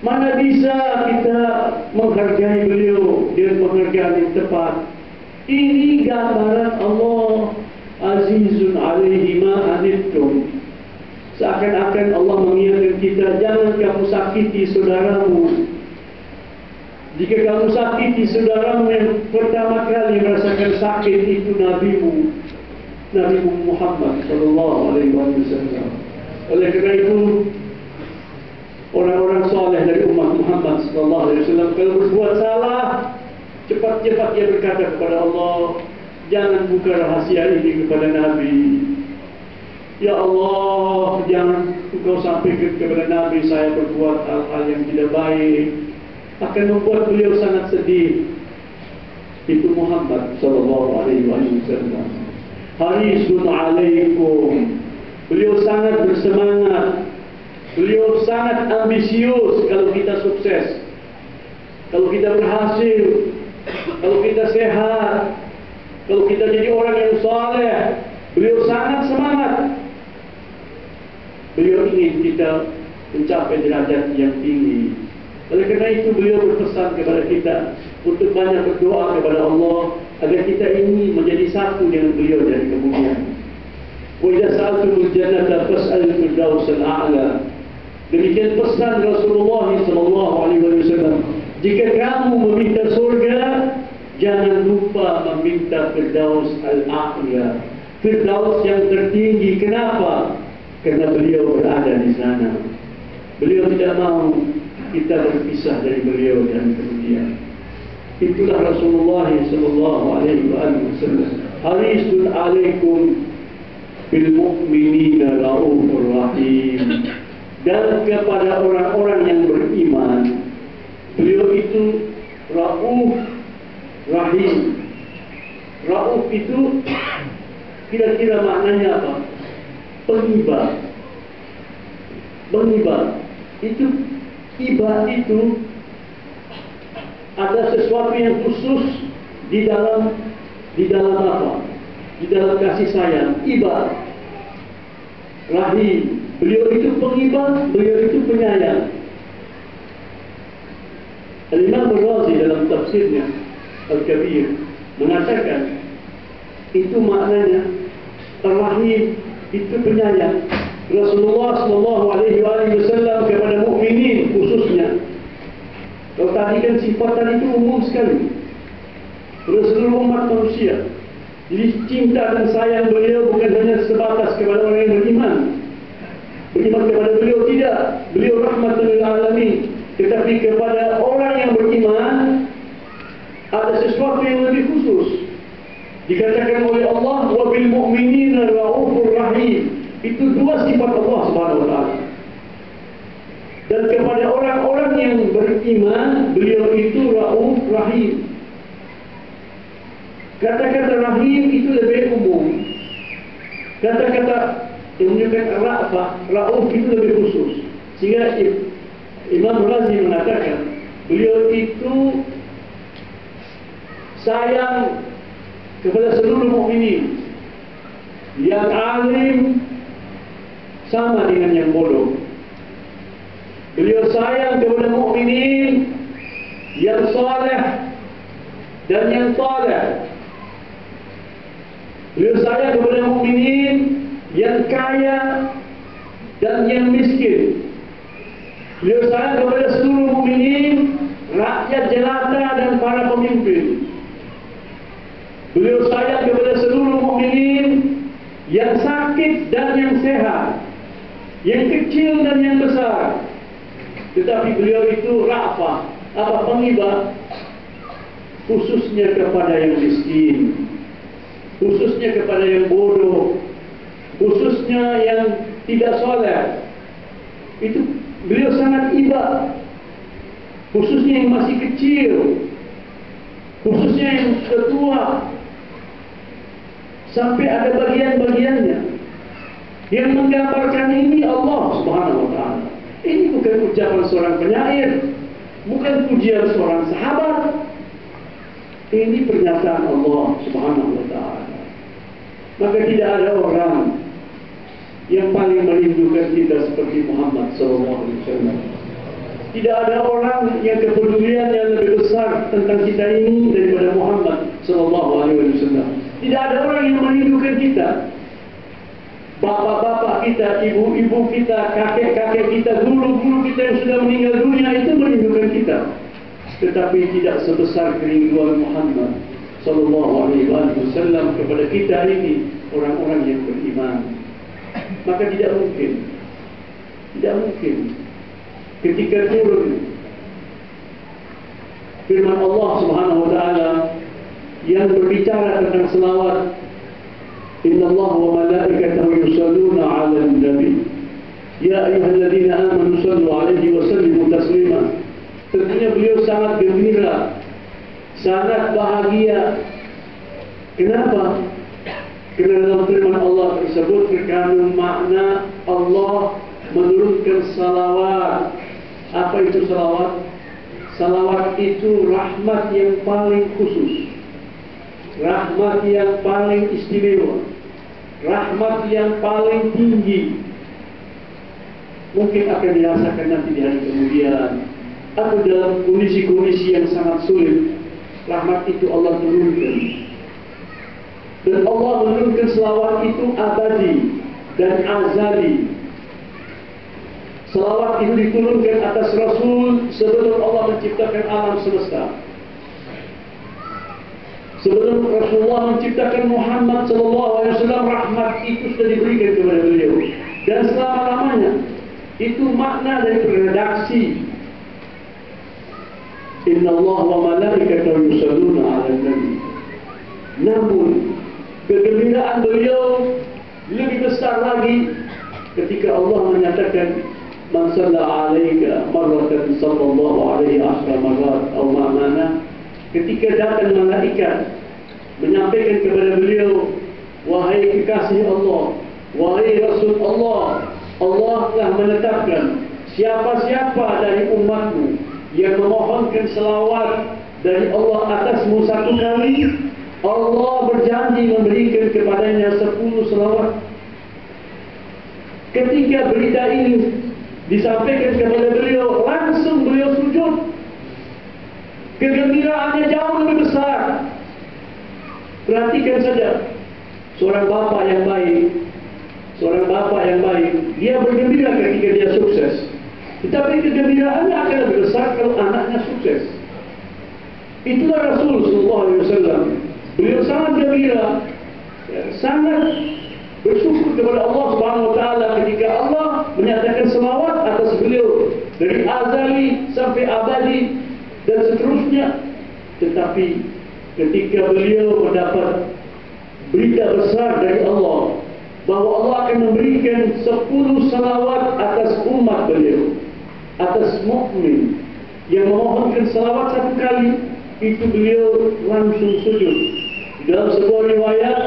Mana bisa kita menghargai beliau dengan penghargaan yang tepat. Ini gambaran Allah Azizun alaihi ma anittum. Seakan-akan Allah mengingatkan kita, jangan kamu sakiti saudaramu. Jika kamu sakiti saudaramu yang pertama kali merasakan sakit itu Nabi Muhammad sallallahu alaihi wasallam. Oleh kerana itu, orang-orang soleh dari umat Muhammad sallallahu alaihi wasallam kalau berbuat salah, cepat-cepat dia berkata kepada Allah, jangan buka rahasia ini kepada Nabi. Ya Allah, jangan engkau sampaikan kepada Nabi saya berbuat hal-hal yang tidak baik, akan membuat beliau sangat sedih. Itu Muhammad sallallahu alaihi wasallam. Harisun alaikum. Beliau sangat bersemangat. Beliau sangat ambisius kalau kita sukses, kalau kita berhasil, kalau kita sehat, kalau kita jadi orang yang saleh. Beliau sangat semangat. Beliau ingin kita mencapai derajat yang tinggi. Oleh kerana itu beliau berpesan kepada kita untuk banyak berdoa kepada Allah agar kita ini menjadi satu dengan beliau dari kemudian. Wa idza sa'altumul jannata fas'alul firdausal a'la. Demikian pesan Rasulullah sallallahu alaihi wasallam. Jika kamu meminta surga, jangan lupa meminta firdaus al-a'la, firdaus yang tertinggi. Kenapa? Karena beliau berada di sana. Beliau tidak mau kita berpisah dari beliau dan kemudian. Itulah Rasulullah sallallahu alaihi wasallam. Harisun alaikum bil mu'minina raufur rahim. Dan kepada orang-orang yang beriman, beliau itu Rauf Rahim. Rauf itu kira-kira maknanya apa? Pengibar. Pengibar itu, iba itu ada sesuatu yang khusus di dalam apa? Di dalam kasih sayang. Iba. Rahim. Beliau itu pengibar, beliau itu penyayang. Al-Imam Al-Razi dalam tafsirnya Al-Kabir mengatakan itu maknanya Ar-Rahim itu penyayang. Rasulullah sallallahu alaihi wasallam kepada mukminin khususnya. Kalau tadi kan sifatan itu umum sekali kepada seluruh umat manusia. Jadi cinta dan sayang beliau bukan hanya sebatas kepada orang yang beriman. Beriman kepada beliau tidak, beliau rahmatan lil alamin. Tetapi kepada orang yang beriman ada sesuatu yang lebih khusus. Dikatakan oleh Allah, wa bil mu'minina raufur rahim. Itu dua sifat Allah Subhanahu wa taala. Dan kepada orang-orang yang beriman, beliau itu rauf rahim. Kata-kata rahim itu lebih umum. Kata-kata yang menunjukkan ra'fah, rauf itu lebih khusus. Sehingga Imam Razi mengatakan beliau itu sayang kepada seluruh mukminin. Yang alim sama dengan yang bodoh. Beliau sayang kepada mukminin yang saleh dan yang saleh. Beliau sayang kepada mukminin yang kaya dan yang miskin. Beliau sayang kepada seluruh mukminin, rakyat jelata dan para pemimpin. Beliau sayang kepada seluruh mukminin yang sakit dan yang sehat, yang kecil dan yang besar. Tetapi beliau itu ra'fah, apa pengibar, khususnya kepada yang miskin, khususnya kepada yang bodoh, khususnya yang tidak soleh. Itu beliau sangat iba, khususnya yang masih kecil, khususnya yang sudah tua, sampai ada bagian-bagiannya yang menggambarkan ini Allah Subhanahu wa taala. Ini bukan ucapan seorang penyair, bukan pujian seorang sahabat. Ini pernyataan Allah Subhanahu wa taala. Maka tidak ada orang yang paling merindukan kita seperti Muhammad sallallahu alaihi wasallam. tidak ada orang yang kepedulian yang lebih besar tentang kita ini daripada Muhammad sallallahu alaihi wasallam. Tidak ada orang yang merindukan kita. Bapak-bapak kita, ibu-ibu kita, kakek-kakek kita, guru-guru kita yang sudah meninggal dunia itu merindukan kita. Tetapi tidak sebesar kerinduan Muhammad sallallahu alaihi wasallam kepada kita ini orang-orang yang beriman. Maka tidak mungkin ketika turun firman Allah Subhanahu wa taala yang berbicara tentang selawat, inna Allah wa malaikatahu yusalluna 'alan nabi ya ayyuhalladzina amanu sallu 'alaihi wa sallimu taslima. Tentunya beliau sangat gembira, sangat bahagia. Kenapa? Kerana dalam firman Allah tersebut terkandung makna Allah menurunkan salawat. Apa itu salawat? Salawat itu rahmat yang paling khusus, rahmat yang paling istimewa, rahmat yang paling tinggi. Mungkin akan dirasakan nanti di hari kemudian atau dalam kondisi-kondisi yang sangat sulit. Rahmat itu Allah turunkan, dan Allah menurunkan selawat itu abadi dan azali. Selawat itu diturunkan atas Rasul sebelum Allah menciptakan alam semesta. Sebelum Rasulullah menciptakan Muhammad SAW, rahmat itu sudah diberikan kepada beliau. Dan selama-lamanya, itu makna dari redaksi. Inna Allah wa malaikatahu yusalluna 'alan nabi. Namun, kegembiraan beliau lebih besar lagi ketika Allah menyatakan man salla 'alaika marratan sallallahu alaihi asra marrat atau maknanya ketika datang malaikat menyampaikan kepada beliau, wahai kekasih Allah, wahai Rasul Allah, Allah telah menetapkan siapa-siapa dari umatmu yang memohonkan selawat dari Allah atasmu satu kali, Allah berjanji memberikan kepadanya 10 selawat. Ketika berita ini disampaikan kepada beliau, langsung beliau sujud. Kegembiraannya jauh lebih besar. Perhatikan saja, seorang bapa yang baik, dia bergembira ketika dia sukses. Tetapi kegembiraannya akan lebih besar kalau anaknya sukses. Itulah Rasul sallallahu alaihi wasallam. Beliau sangat gembira, sangat bersyukur kepada Allah Subhanahu wa taala ketika Allah menyatakan selawat atas beliau dari azali sampai abadi dan seterusnya. Tetapi ketika beliau mendapat berita besar dari Allah bahwa Allah akan memberikan 10 salawat atas umat beliau, atas mukmin yang memohonkan salawat satu kali, itu beliau langsung sujud. Dalam sebuah riwayat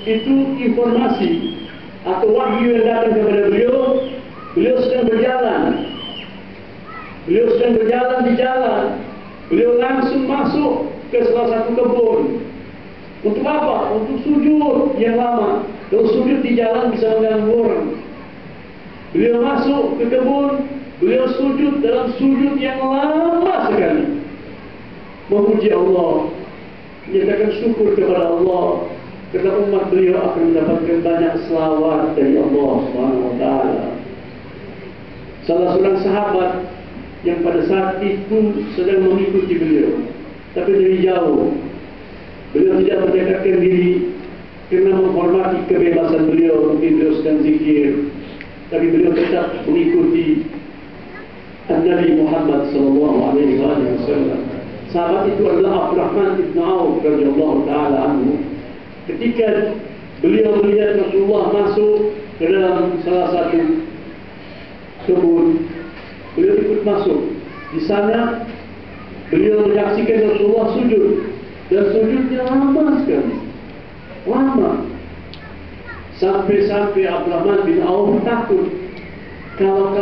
itu informasi atau wahyu yang datang kepada beliau. Beliau sedang berjalan di jalan. Beliau langsung masuk ke salah satu kebun. Untuk apa? Untuk sujud yang lama. Kalau sujud di jalan bisa mengganggu orang. Beliau masuk ke kebun. Beliau sujud dalam sujud yang lama sekali, memuji Allah, menyatakan syukur kepada Allah kerana umat beliau akan mendapatkan banyak selawat dari Allah Subhanahu wa taala. Salah seorang sahabat yang pada saat itu sedang mengikuti beliau, tapi dari jauh. Beliau tidak mendekatkan diri kerana menghormati kebebasan beliau. Mungkin beliau sedang zikir, tapi beliau tetap mengikuti Nabi Muhammad sallallahu alaihi wasallam. Sahabat itu adalah Abdurrahman bin Auf radhiyallahu taala anhu. Ketika beliau melihat Rasulullah masuk ke dalam salah satu kebun, beliau ikut masuk. Di sana beliau menyaksikan Rasulullah sujud, dan sujudnya lama sekali, lama. Sampai-sampai Abdurrahman bin Auf takut kalau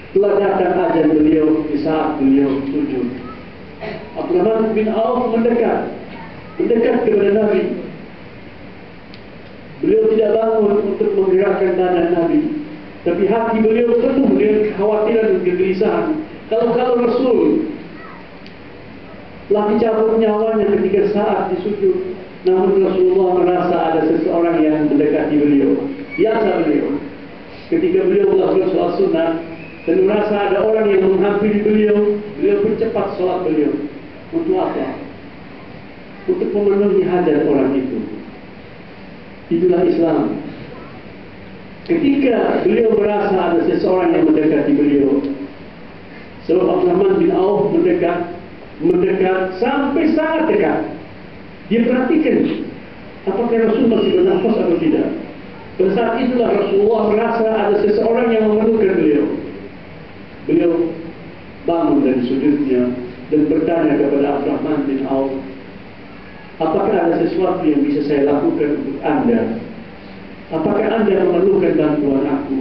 telah datang ajal beliau di saat beliau sujud. Abdurrahman bin Auf mendekat kepada Nabi. Beliau tidak bangun untuk menggerakkan badan Nabi, tapi hati beliau penuh dengan kekhawatiran dan kegelisahan. Kalau Rasul telah dicabut nyawanya ketika saat disujud, namun Rasulullah merasa ada seseorang yang mendekati beliau. Biasa beliau, ketika beliau melakukan sholat sunnah dan merasa ada orang yang menghampiri beliau, beliau percepat sholat beliau. Untuk apa? Untuk memenuhi hajat orang itu. Itulah Islam. Ketika beliau merasa ada seseorang yang mendekati beliau, sebab Abdurrahman bin Auf mendekat sampai sangat dekat. Dia perhatikan apakah Rasul masih bernafas atau tidak. Pada saat itulah Rasulullah merasa ada seseorang yang memerlukan beliau. Beliau bangun dari sujudnya dan bertanya kepada Abdurrahman bin Auf, apakah ada sesuatu yang bisa saya lakukan untuk Anda? Apakah Anda memerlukan bantuan aku?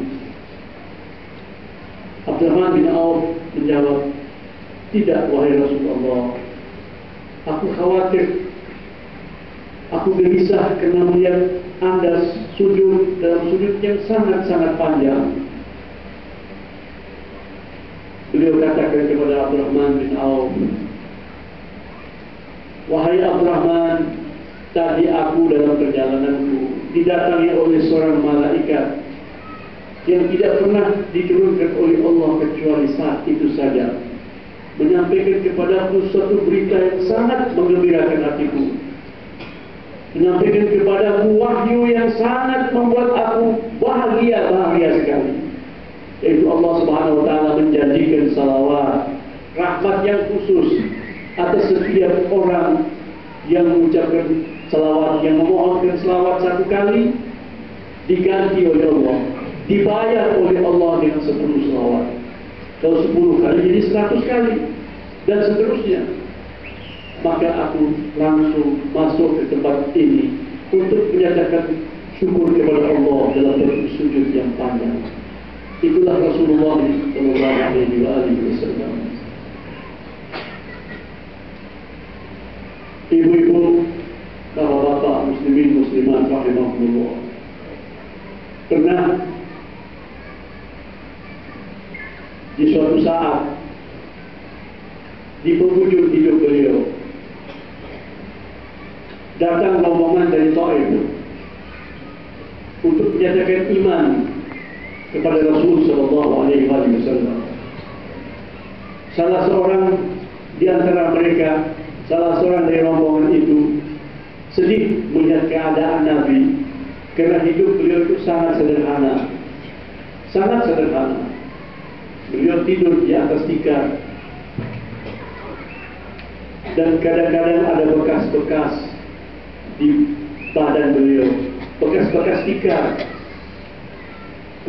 Abdurrahman bin Auf menjawab, tidak wahai Rasulullah. Aku khawatir, aku gelisah karena melihat Anda sujud dalam sujud yang sangat-sangat panjang. Beliau katakan kepada Abdurrahman bin Auf, wahai Abdurrahman, tadi aku dalam perjalananku didatangi oleh seorang malaikat yang tidak pernah diturunkan oleh Allah kecuali saat itu saja, menyampaikan kepadaku suatu berita yang sangat menggembirakan hatiku, menyampaikan kepadaku wahyu yang sangat membuat aku bahagia sekali, yaitu Allah Subhanahu wa Ta'ala menjanjikan salawat, rahmat yang khusus atas setiap orang yang mengucapkan salawat, yang memohonkan salawat satu kali diganti oleh Allah, dibayar oleh Allah dengan 10 salawat. Kalau 10 kali jadi 100 kali dan seterusnya. Maka aku langsung masuk ke tempat ini untuk menyatakan syukur kepada Allah dalam bersujud yang panjang. Itulah Rasulullah SAW. Ibu-ibu, bapak-bapak, muslimin, muslimat, rahimahullah, pernah di suatu saat di penghujung hidup beliau datang rombongan dari Taif untuk menyatakan iman kepada Rasul Sallallahu Alaihi Wasallam. Salah seorang di antara mereka, salah seorang dari rombongan itu sedih melihat keadaan Nabi, karena hidup beliau itu sangat sederhana, sangat sederhana. Beliau tidur di atas tikar dan kadang-kadang ada bekas-bekas di badan beliau, bekas-bekas tikar.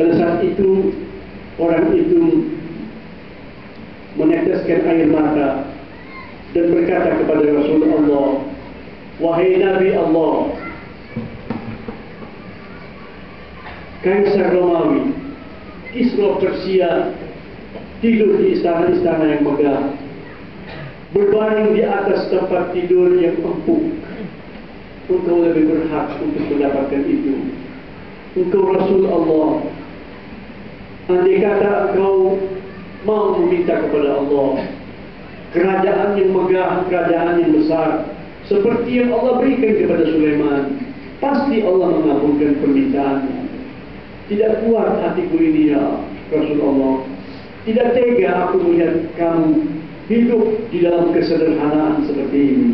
Pada saat itu orang itu meneteskan air mata dan berkata kepada Rasulullah, wahai Nabi Allah, Kaisar Romawi, Kisra Persia tidur di istana-istana yang megah, berbaring di atas tempat tidur yang empuk. Engkau lebih berhak untuk mendapatkan itu. Engkau Rasul Allah. Andai kata engkau mau meminta kepada Allah kerajaan yang megah, kerajaan yang besar, seperti yang Allah berikan kepada Sulaiman, pasti Allah mengabulkan permintaanmu. Tidak kuat hatiku ini ya Rasulullah. Tidak tega aku melihat kamu hidup di dalam kesederhanaan seperti ini.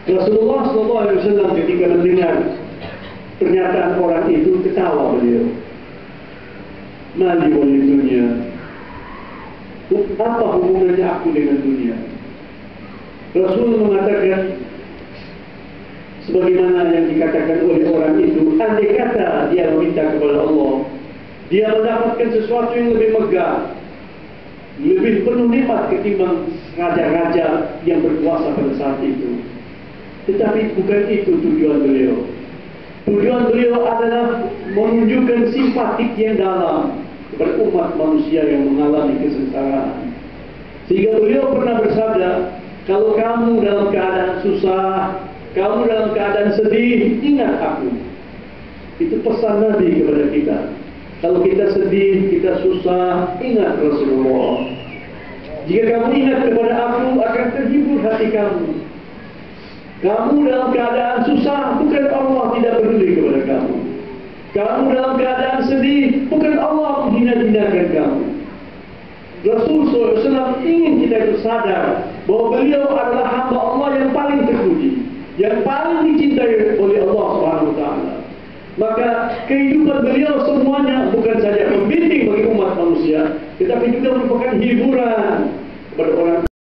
Rasulullah SAW ketika mendengar pernyataan orang itu ketawa beliau. Mali wali dunia. Apa hubungannya aku dengan dunia? Rasul mengatakan sebagaimana yang dikatakan oleh orang itu, andai kata dia meminta kepada Allah, dia mendapatkan sesuatu yang lebih megah, lebih penuh nikmat ketimbang raja-raja yang berkuasa pada saat itu. Tetapi bukan itu tujuan beliau. Tujuan beliau adalah menunjukkan simpatik yang dalam kepada umat manusia yang mengalami kesengsaraan. Sehingga beliau pernah bersabda, kalau kamu dalam keadaan susah, kamu dalam keadaan sedih, ingat aku. Itu pesan Nabi kepada kita. Kalau kita sedih, kita susah, ingat Rasulullah. Jika kamu ingat kepada aku, akan terhibur hati kamu. Kamu dalam keadaan susah, bukan Allah tidak peduli kepada kamu. Kamu dalam keadaan sedih, bukan Allah menghina-hinakan kamu. Rasul SAW ingin kita itu sadar bahwa beliau adalah hamba Allah yang paling terpuji, yang paling dicintai oleh Allah SWT. Maka kehidupan beliau semuanya bukan saja pembimbing bagi umat manusia, tetapi juga merupakan hiburan kepada orang